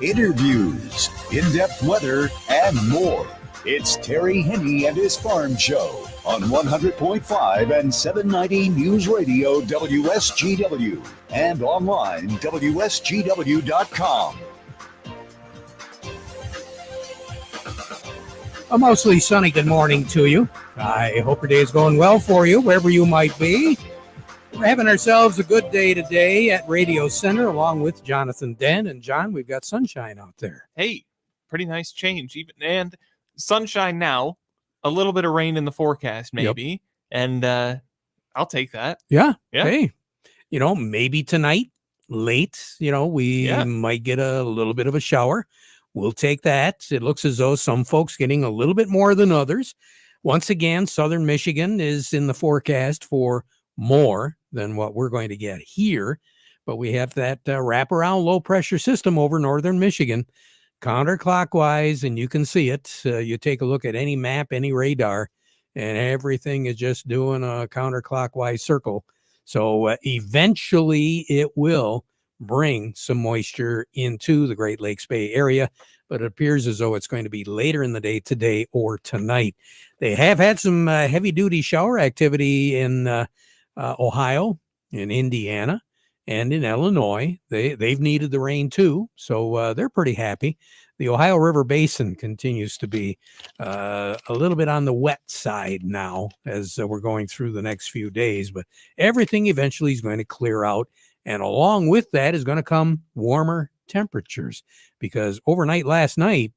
Interviews, in-depth weather, and more. It's Terry Henney and his Farm Show on 100.5 and 790 News Radio WSGW and online WSGW.com. A mostly sunny good morning to you. I hope your day is going well for you, wherever you might be. We're having ourselves a good day today at Radio Center, along with Jonathan Dent. And John, we've got sunshine out there. Hey, pretty nice change. And sunshine now, a little bit of rain in the forecast, maybe. Yep. And I'll take that. Yeah. Hey, maybe tonight, late, we might get a little bit of a shower. We'll take that. It looks as though some folks getting a little bit more than others. Once again, southern Michigan is in the forecast for more than what we're going to get here. But we have that wraparound low pressure system over northern Michigan, counterclockwise, and you can see it. You take a look at any map, any radar, and everything is just doing a counterclockwise circle. So eventually it will bring some moisture into the Great Lakes Bay area, but it appears as though it's going to be later in the day today or tonight. They have had some heavy-duty shower activity in Ohio, in Indiana, and in Illinois. They've needed the rain too, so they're pretty happy. The Ohio River Basin continues to be a little bit on the wet side now as we're going through the next few days, but everything eventually is going to clear out. And along with that is going to come warmer temperatures, because overnight last night,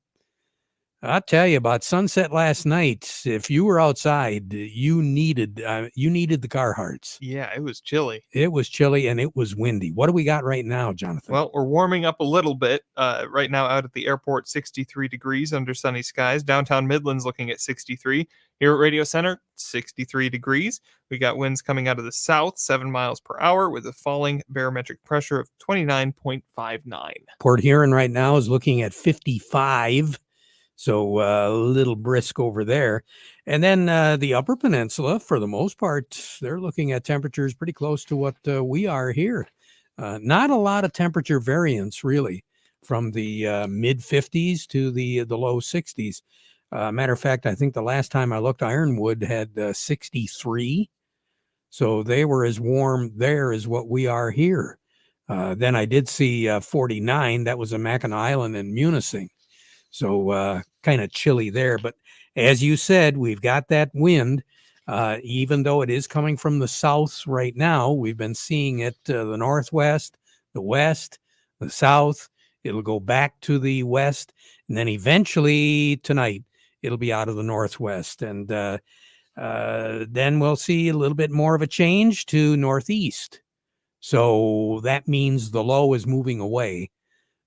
I'll tell you about sunset last night. If you were outside, you needed the Carhartts. Yeah, it was chilly. It was chilly and it was windy. What do we got right now, Jonathan? Well, we're warming up a little bit. Right now out at the airport, 63 degrees under sunny skies. Downtown Midland's looking at 63. Here at Radio Center, 63 degrees. We got winds coming out of the south, 7 miles per hour, with a falling barometric pressure of 29.59. Port Huron right now is looking at 55. So a little brisk over there. And then the Upper Peninsula, for the most part, they're looking at temperatures pretty close to what we are here. Not a lot of temperature variance, really, from the mid-50s to the low 60s. Matter of fact, I think the last time I looked, Ironwood had 63. So they were as warm there as what we are here. Then I did see 49. That was a Mackinac Island and Munising. So kind of chilly there. But as you said, we've got that wind. Even though it is coming from the south right now, we've been seeing it the northwest, the west, the south. It'll go back to the west. And then eventually tonight, it'll be out of the northwest. And then we'll see a little bit more of a change to northeast. So that means the low is moving away.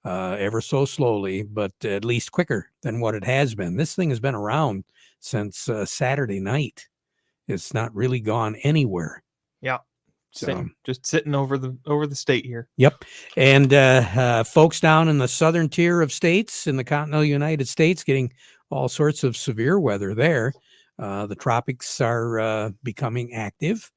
Ever so slowly, but at least quicker than what it has been. This thing has been around since Saturday night. It's not really gone anywhere. Yeah, just sitting over the state here. Yep, and folks down in the southern tier of states in the continental United States getting all sorts of severe weather there. The tropics are becoming active,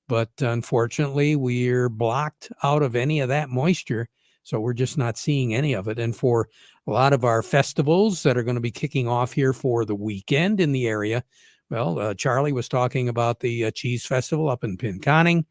but unfortunately, we're blocked out of any of that moisture. So we're just not seeing any of it. And for a lot of our festivals that are going to be kicking off here for the weekend in the area, well, Charlie was talking about the Cheese Festival up in Pinconning,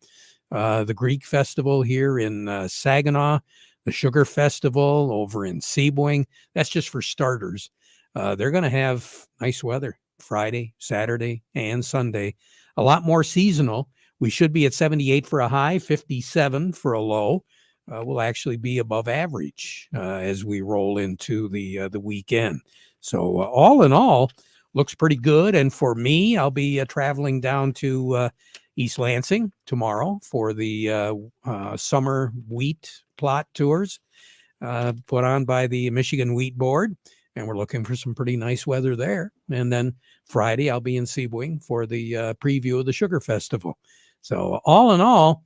the Greek Festival here in Saginaw, the Sugar Festival over in Seaboing. That's just for starters. They're going to have nice weather Friday, Saturday, and Sunday. A lot more seasonal. We should be at 78 for a high, 57 for a low. Will actually be above average as we roll into the weekend. So all in all, looks pretty good. And for me, I'll be traveling down to East Lansing tomorrow for the summer wheat plot tours put on by the Michigan Wheat Board. And we're looking for some pretty nice weather there. And then Friday, I'll be in Seaboing for the preview of the Sugar Festival. So all in all,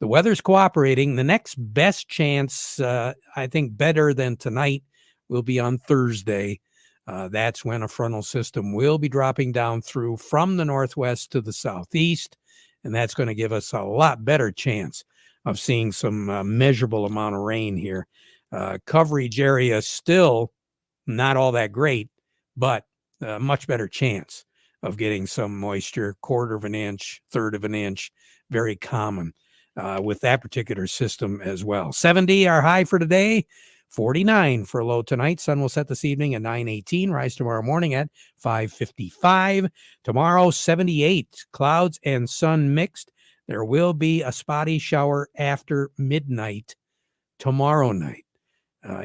the weather's cooperating. The next best chance, I think better than tonight, will be on Thursday. That's when a frontal system will be dropping down through from the northwest to the southeast. And that's going to give us a lot better chance of seeing some measurable amount of rain here. Coverage area still not all that great, but a much better chance of getting some moisture, 1/4 of an inch, 1/3 of an inch, very common with that particular system as well. 70 our high for today, 49 for a low tonight. Sun will set this evening at 9:18, rise tomorrow morning at 5:55. Tomorrow, 78, clouds and sun mixed. There will be a spotty shower after midnight tomorrow night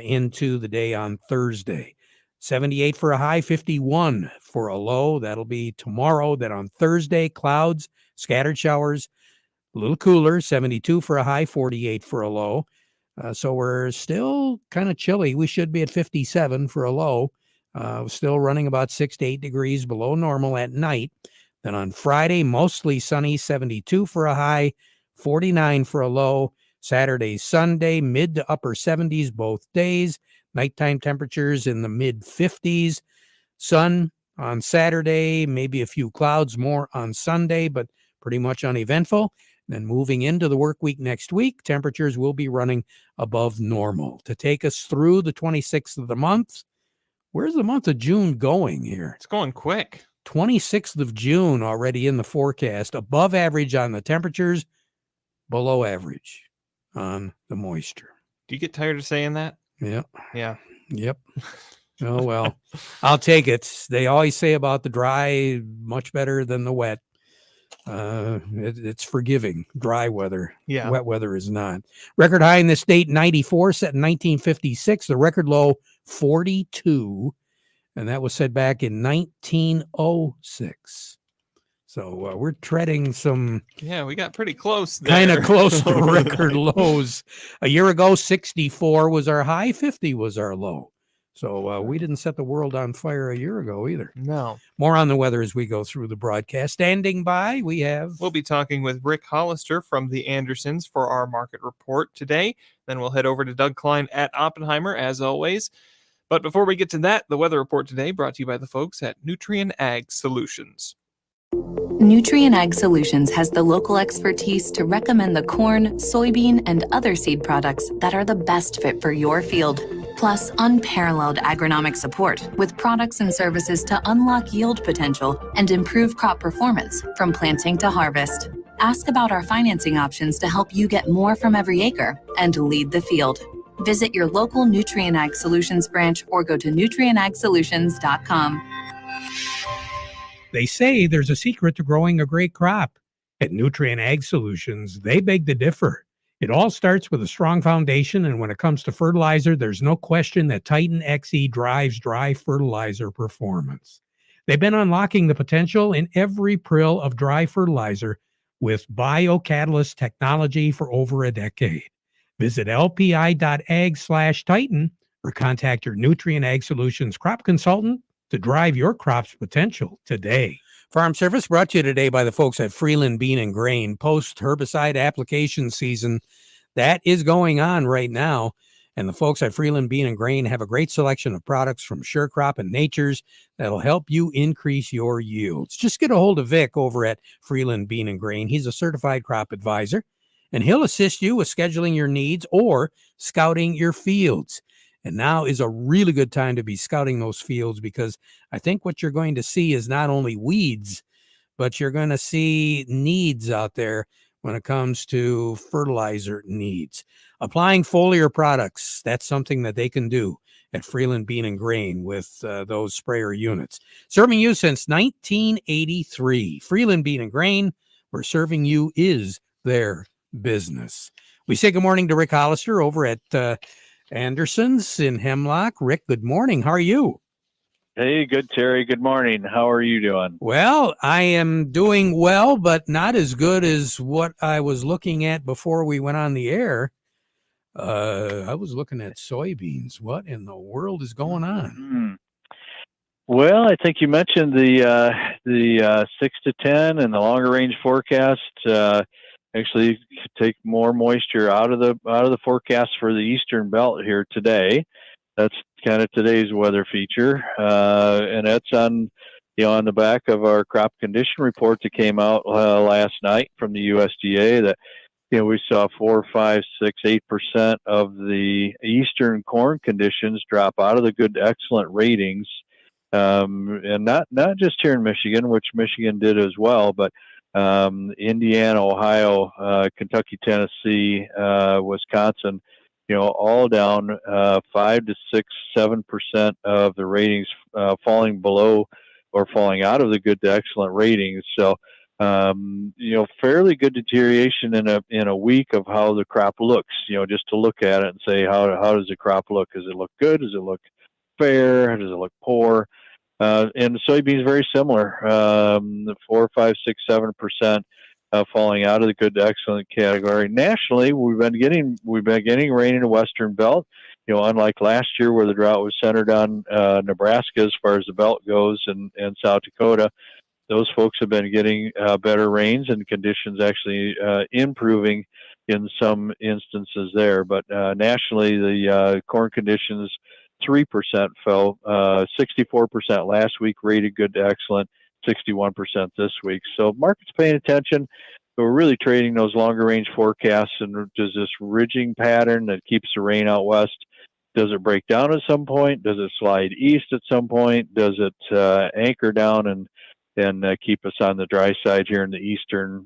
into the day on Thursday. 78 for a high, 51 for a low. That'll be tomorrow. Then on Thursday, clouds, scattered showers, a little cooler, 72 for a high, 48 for a low. So we're still kind of chilly. We should be at 57 for a low. Still running about 6 to 8 degrees below normal at night. Then on Friday, mostly sunny, 72 for a high, 49 for a low. Saturday, Sunday, mid to upper 70s both days. Nighttime temperatures in the mid 50s. Sun on Saturday, maybe a few clouds more on Sunday, but pretty much uneventful. Then moving into the work week next week, temperatures will be running above normal. To take us through the 26th of the month, where's the month of June going here? It's going quick. 26th of June already in the forecast. Above average on the temperatures, below average on the moisture. Do you get tired of saying that? Yeah. Yeah. Yep. Oh, well, I'll take it. They always say about the dry, much better than the wet. It's forgiving. Dry weather. Yeah. Wet weather is not. Record high in the state, 94, set in 1956. The record low, 42. And that was set back in 1906. So we're treading some. Yeah, we got pretty close there. Kind of close to record lows. A year ago, 64 was our high, 50 was our low. So we didn't set the world on fire a year ago either. No. More on the weather as we go through the broadcast. Standing by, we'll be talking with Rick Hollister from the Andersons for our market report today. Then we'll head over to Doug Klein at Oppenheimer, as always. But before we get to that, the weather report today brought to you by the folks at Nutrien Ag Solutions. Nutrien Ag Solutions has the local expertise to recommend the corn, soybean, and other seed products that are the best fit for your field. Plus, unparalleled agronomic support with products and services to unlock yield potential and improve crop performance from planting to harvest. Ask about our financing options to help you get more from every acre and lead the field. Visit your local Nutrien Ag Solutions branch or go to nutrienagsolutions.com. They say there's a secret to growing a great crop. At Nutrien Ag Solutions, they beg to differ. It all starts with a strong foundation, and when it comes to fertilizer, there's no question that Titan XE drives dry fertilizer performance. They've been unlocking the potential in every prill of dry fertilizer with biocatalyst technology for over a decade. Visit lpi.ag/Titan or contact your Nutrien Ag Solutions crop consultant to drive your crop's potential today. Farm Service brought to you today by the folks at Freeland Bean and Grain. Post-herbicide application season, that is going on right now. And the folks at Freeland Bean and Grain have a great selection of products from SureCrop and Nature's that'll help you increase your yields. Just get a hold of Vic over at Freeland Bean and Grain. He's a certified crop advisor, and he'll assist you with scheduling your needs or scouting your fields. And now is a really good time to be scouting those fields, because I think what you're going to see is not only weeds, but you're going to see needs out there when it comes to fertilizer needs. Applying foliar products, that's something that they can do at Freeland Bean and Grain with those sprayer units. Serving you since 1983. Freeland Bean and Grain, where serving you is their business. We say good morning to Rick Hollister over at Anderson's in Hemlock. Rick, good morning. How are you? Hey, good, Terry. Good morning. How are you doing? Well, I am doing well, but not as good as what I was looking at before we went on the air. I was looking at soybeans. What in the world is going on? Mm-hmm. Well, I think you mentioned the 6 to 10 and the longer range forecast. Actually take more moisture out of the forecast for the eastern belt here today. That's kind of today's weather feature, and that's on the back of our crop condition report that came out last night from the USDA that we saw 4, 5, 6, 8% of the eastern corn conditions drop out of the good to excellent ratings. And not just here in Michigan, which Michigan did as well, but Indiana, Ohio, Kentucky, Tennessee, Wisconsin, all down 5 to 6, 7% of the ratings falling below or falling out of the good to excellent ratings. So, fairly good deterioration in a week of how the crop looks. Just to look at it and say, how does the crop look? Does it look good? Does it look fair? Does it look poor? And the soybeans very similar, 4, 5, 6, 7% falling out of the good to excellent category. Nationally, we've been getting rain in the Western Belt. Unlike last year where the drought was centered on Nebraska as far as the belt goes and South Dakota, those folks have been getting better rains and conditions actually improving in some instances there. But nationally, the corn conditions 3% fell, 64% last week, rated good to excellent, 61% this week. So market's paying attention. But we're really trading those longer range forecasts. And does this ridging pattern that keeps the rain out west, does it break down at some point? Does it slide east at some point? Does it anchor down and keep us on the dry side here in the eastern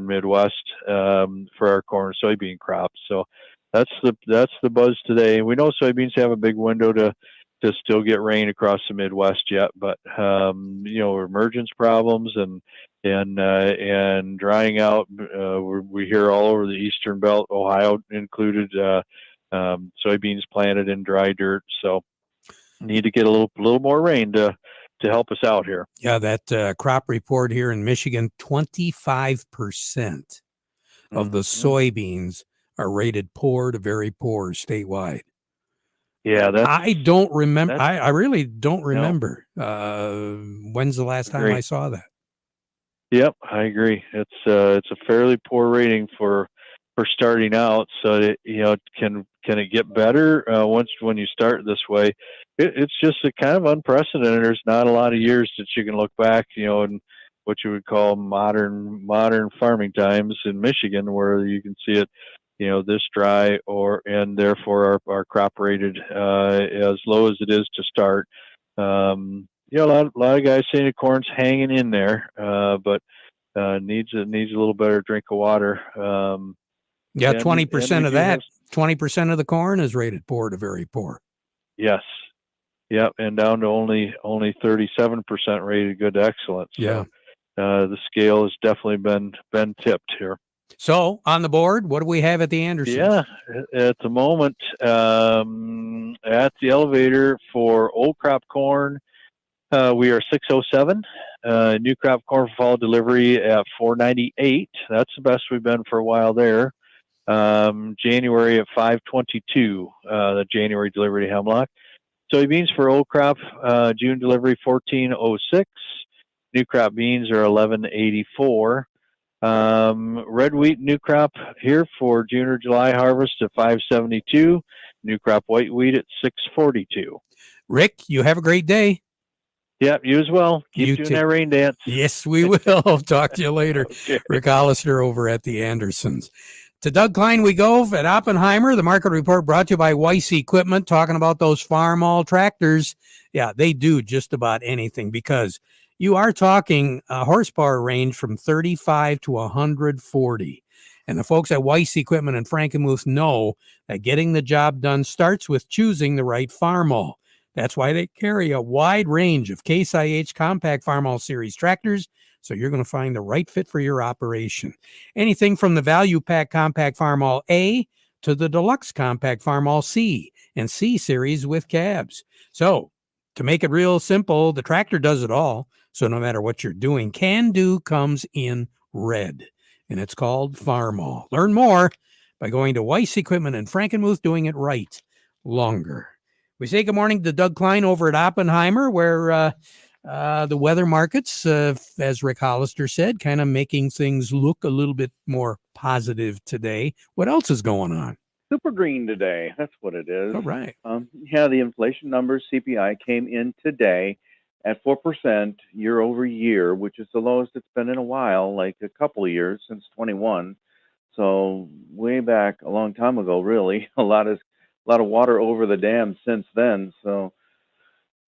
Midwest for our corn and soybean crops? So that's the buzz today. We know soybeans have a big window to still get rain across the Midwest yet, but emergence problems and drying out. We hear all over the eastern belt, Ohio included, soybeans planted in dry dirt. So need to get a little more rain to help us out here. Yeah, that crop report here in Michigan, 25% of the soybeans are rated poor to very poor statewide. Yeah, I don't remember. I really don't remember. When's the last time I saw that? Yep, I agree. It's a fairly poor rating for starting out. So can it get better when you start this way? It's just a kind of unprecedented. There's not a lot of years that you can look back, in what you would call modern farming times in Michigan, where you can see it, this dry and therefore our crop rated as low as it is to start. A lot of guys saying the corn's hanging in there, but needs a little better drink of water. 20% of that, 20% of the corn is rated poor to very poor. Yes. Yep, and down to only 37% rated good to excellent. So, yeah, the scale has definitely been tipped here. So on the board, what do we have at the Andersons? Yeah, at the moment, at the elevator for old crop corn, we are 607. New crop corn for fall delivery at 498. That's the best we've been for a while there. January at 522. The January delivery to Hemlock. Soybeans for old crop, June delivery 1406. New crop beans are 1184. Red wheat new crop here for June or July harvest at 572. New crop white wheat at 642. Rick, you have a great day. Yep, you as well. Keep doing that rain dance. Yes, we will. Talk to you later. Okay. Rick Hollister over at the Andersons. To Doug Klein we go at Oppenheimer. The market report brought to you by Weiss Equipment, talking about those Farmall tractors. Yeah, they do just about anything, because you are talking a horsepower range from 35 to 140. And the folks at Weiss Equipment and Frankenmuth know that getting the job done starts with choosing the right Farmall. That's why they carry a wide range of Case IH compact Farmall series tractors, so you're going to find the right fit for your operation. Anything from the Value Pack Compact Farmall A to the Deluxe Compact Farmall C and C series with cabs. So to make it real simple, the tractor does it all. So no matter what you're doing, Can Do comes in red, and it's called Farmall. Learn more by going to Weiss Equipment and Frankenmuth, doing it right longer. We say good morning to Doug Klein over at Oppenheimer, where the weather markets, as Rick Hollister said, kind of making things look a little bit more positive today. What else is going on? Super green today. That's what it is. All right. The inflation numbers, CPI, came in today at 4% year over year, which is the lowest it's been in a while, like a couple of years since 21. So way back a long time ago, really, a lot of water over the dam since then. So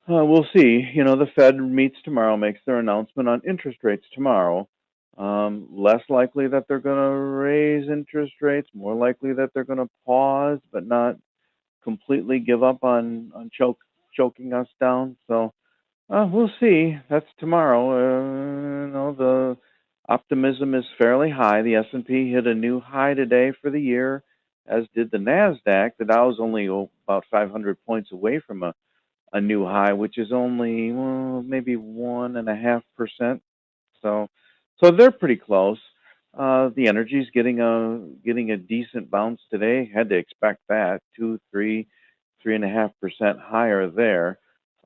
we'll see. You know, the Fed meets tomorrow, makes their announcement on interest rates tomorrow. Less likely that they're going to raise interest rates, more likely that they're going to pause, but not completely give up on choking us down. So we'll see. That's tomorrow. You know, the optimism is fairly high. The S&P hit a new high today for the year, as did the Nasdaq. The Dow's only about 500 points away from a new high, which is only maybe 1.5%. So they're pretty close. The energy's getting a decent bounce today. Had to expect that 3.5% higher there.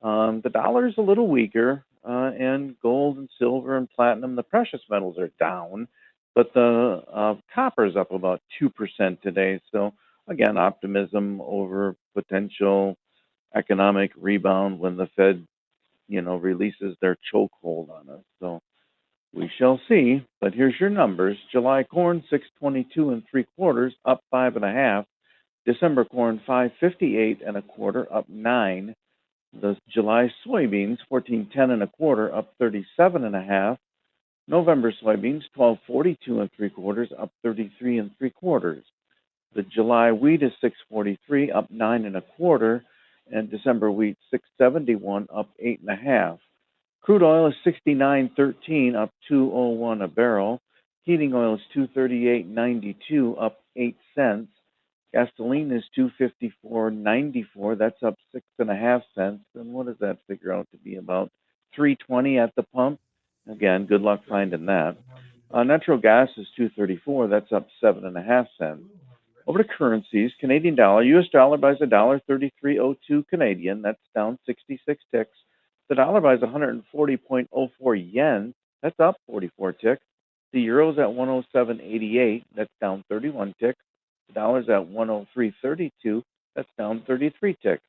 The dollar's a little weaker, and gold and silver and platinum, the precious metals, are down, but the copper's up about 2% today. So again, optimism over potential economic rebound when the Fed, releases their chokehold on us. So we shall see. But here's your numbers: July corn 6.22 3/4, up 5.5. December corn 5.58 1/4, up 9. The July soybeans 14.10 1/4, up 37.5. November soybeans 12.42 3/4, up 33 3/4. The July wheat is 6.43, up 9 1/4, and December wheat 6.71, up 8.5. Crude oil is 69.13, up 2.01 a barrel. Heating oil is 238.92, up 8 cents. Gasoline is 254.94. That's up 6.5 cents. And what does that figure out to be? About 3.20 at the pump. Again, good luck finding that. Natural gas is 2.34. That's up 7.5 cents. Over to currencies: Canadian dollar, U.S. dollar buys $1.3302 Canadian. That's down 66 ticks. The dollar buys 140.04 yen. That's up 44 ticks. The euro's at 107.88. That's down 31 ticks. The dollar's at 103.32. That's down 33 ticks.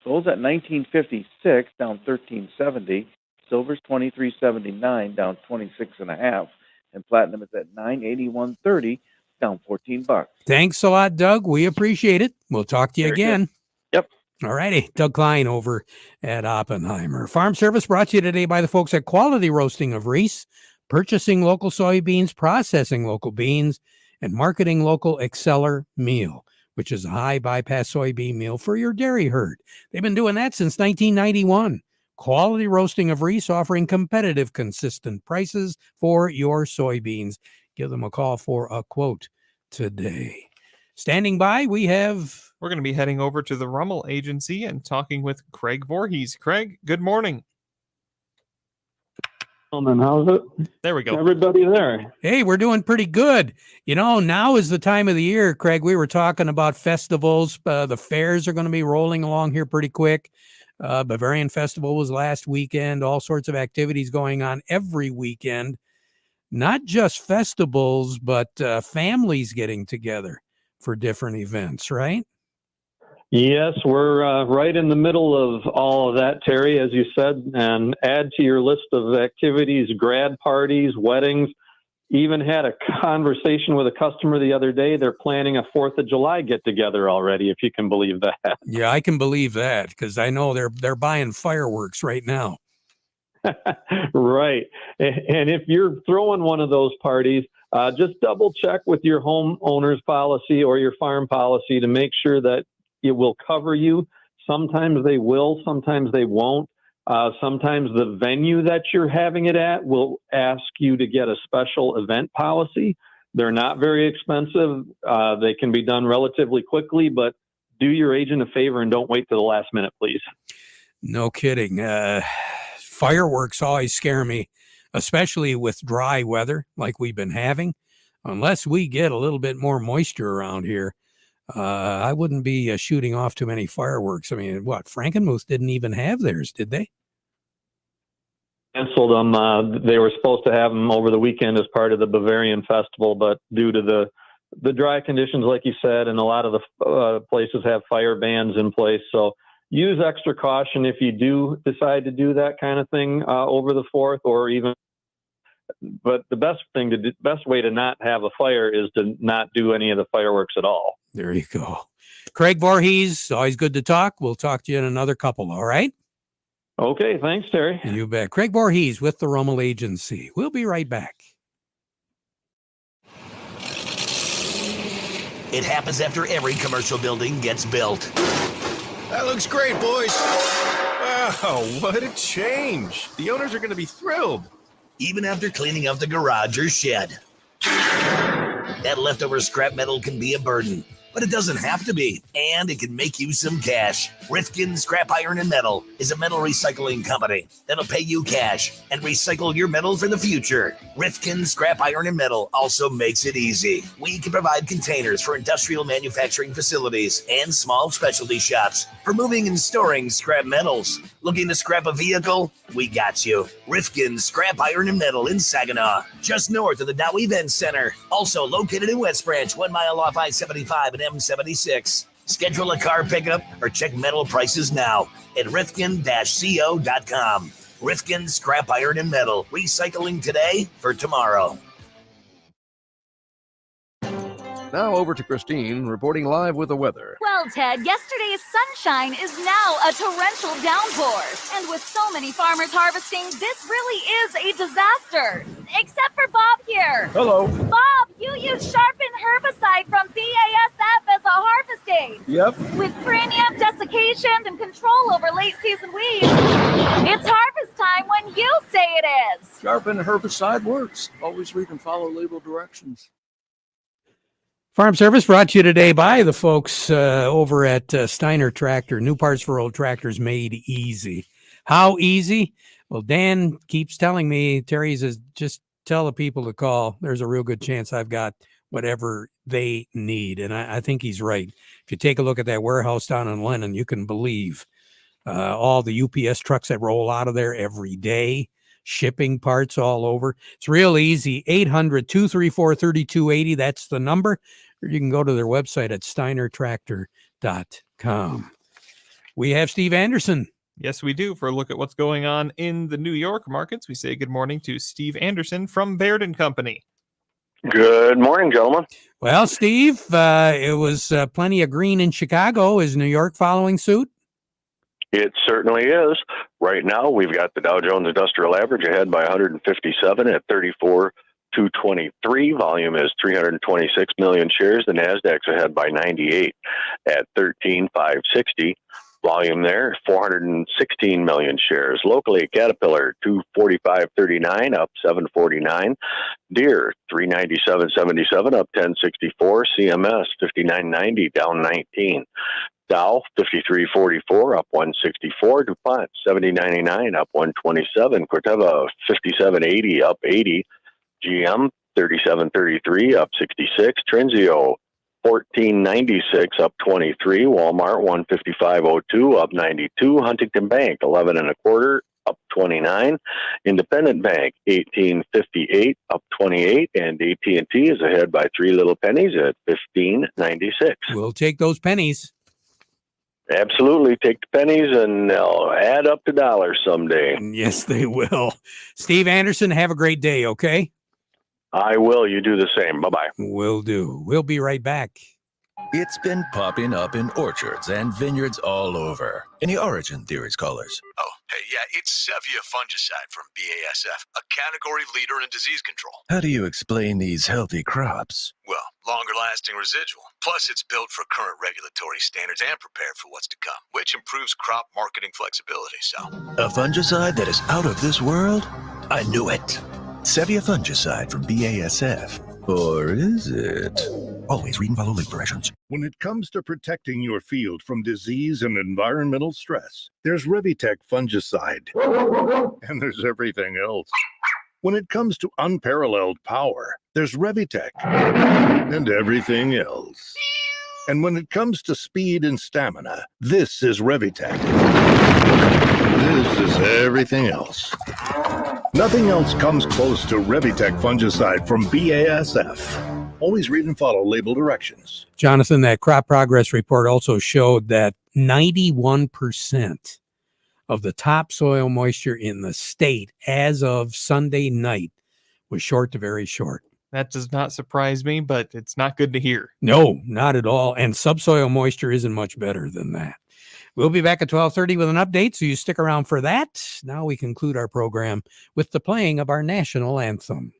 Gold's at 19.56, down 13.70. Silver's 23.79, down 26.5. And platinum is at 981.30, down $14. Thanks a lot, Doug. We appreciate it. We'll talk to you Very again. good. Yep. All righty. Doug Klein over at Oppenheimer. Farm Service brought to you today by the folks at Quality Roasting of Reese, purchasing local soybeans, processing local beans, and marketing local Exceller meal, which is a high bypass soybean meal for your dairy herd. They've been doing that since 1991. Quality Roasting of Reese, offering competitive, consistent prices for your soybeans. Give them a call for a quote today. Standing by, we're going to be heading over to the Rummel Agency and talking with Craig Voorhees. Craig, good morning. And how's it? There we go. Everybody there. Hey, we're doing pretty good. You know, now is the time of the year, Craig. We were talking about festivals. The fairs are going to be rolling along here pretty quick. Bavarian Festival was last weekend. All sorts of activities going on every weekend. Not just festivals, but families getting together for different events, right? Yes, we're right in the middle of all of that, Terry, as you said, and add to your list of activities, grad parties, weddings. Even had a conversation with a customer the other day. They're planning a 4th of July get-together already, if you can believe that. Yeah, I can believe that, because I know they're buying fireworks right now. Right. And if you're throwing one of those parties, just double check with your homeowner's policy or your farm policy to make sure that it will cover you. Sometimes they will, sometimes they won't. Sometimes the venue that you're having it at will ask you to get a special event policy. They're not very expensive. They can be done relatively quickly, but do your agent a favor and don't wait to the last minute, please. No kidding. Fireworks always scare me, especially with dry weather like we've been having. Unless we get a little bit more moisture around here, I wouldn't be shooting off too many fireworks. I mean, Frankenmuth didn't even have theirs, did they? Canceled them. They were supposed to have them over the weekend as part of the Bavarian Festival, but due to the dry conditions, like you said, and a lot of the places have fire bans in place. So use extra caution if you do decide to do that kind of thing over the 4th, or even But the best way to not have a fire is to not do any of the fireworks at all. There you go. Craig Voorhees, always good to talk. We'll talk to you in another couple, all right? Okay, thanks, Terry. You bet. Craig Voorhees with the Rummel Agency. We'll be right back. It happens after every commercial building gets built. That looks great, boys. Wow, what a change. The owners are going to be thrilled. Even after cleaning out the garage or shed. That leftover scrap metal can be a burden, but it doesn't have to be, and it can make you some cash. Rifkin Scrap Iron and Metal is a metal recycling company that'll pay you cash and recycle your metal for the future. Rifkin Scrap Iron and Metal also makes it easy. We can provide containers for industrial manufacturing facilities and small specialty shops for moving and storing scrap metals. Looking to scrap a vehicle? We got you. Rifkin Scrap Iron and Metal in Saginaw, just north of the Dow Event Center. Also located in West Branch, 1 mile off I-75 and M76. Schedule a car pickup or check metal prices now at rifkin-co.com. Rifkin Scrap Iron and Metal, recycling today for tomorrow. Now over to Christine, reporting live with the weather. Well, Ted, yesterday's sunshine is now a torrential downpour. And with so many farmers harvesting, this really is a disaster. Except for Bob here. Hello. Bob, you use Sharpen herbicide from BASF as a harvest aid. Yep. With premium desiccation and control over late season weeds, it's harvest time when you say it is. Sharpen herbicide works. Always read and follow label directions. Farm Service brought to you today by the folks over at Steiner Tractor. New parts for old tractors made easy. How easy? Well, Dan keeps telling me, Terry says, just tell the people to call. There's a real good chance I've got whatever they need. And I think he's right. If you take a look at that warehouse down in Lennon, you can believe all the UPS trucks that roll out of there every day. Shipping parts all over. It's real easy. 800-234-3280. That's the number. Or you can go to their website at steinertractor.com. We have Steve Anderson. Yes, we do. For a look at what's going on in the New York markets, we say good morning to Steve Anderson from Baird & Company. Good morning, gentlemen. Well, Steve, it was plenty of green in Chicago. Is New York following suit? It certainly is. Right now, we've got the Dow Jones Industrial Average ahead by 157 at 34,223. Volume is 326 million shares. The Nasdaq's ahead by 98 at 13,560. Volume there, 416 million shares. Locally, Caterpillar 245.39 up 749. Deere 397.77 up 1064. CMS 59.90 down 19. Dow 53.44 up 164. DuPont 70.99 up 127. Corteva 57.80 up 80. GM 37.33 up 66. Trinzio 14.96 up 23. Walmart 155.02 up 92. Huntington Bank 11.25 up 29. Independent Bank 18.58 up 28. And AT&T is ahead by 3 little pennies at 15.96. We'll take those pennies. Absolutely. Take the pennies and they'll add up to dollars someday. Yes, they will. Steve Anderson, have a great day, okay? I will. You do the same. Bye-bye. Will do. We'll be right back. It's been popping up in orchards and vineyards all over. Any origin theories, callers? Oh, hey, yeah, it's Sevia fungicide from BASF, a category leader in disease control. How do you explain these healthy crops? Well, longer-lasting residual. Plus, it's built for current regulatory standards and prepared for what's to come, which improves crop marketing flexibility, so... A fungicide that is out of this world? I knew it. Sevia fungicide from BASF. Or is it? Always read and follow label directions. When it comes to protecting your field from disease and environmental stress, there's Revitec fungicide. And there's everything else. When it comes to unparalleled power, there's Revitec. And everything else. And when it comes to speed and stamina, this is Revitec. This is everything else. Nothing else comes close to Revitec fungicide from BASF. Always read and follow label directions. Jonathan, that crop progress report also showed that 91% of the topsoil moisture in the state as of Sunday night was short to very short. That does not surprise me, but it's not good to hear. No, not at all. And subsoil moisture isn't much better than that. We'll be back at 12:30 with an update, so you stick around for that. Now we conclude our program with the playing of our national anthem.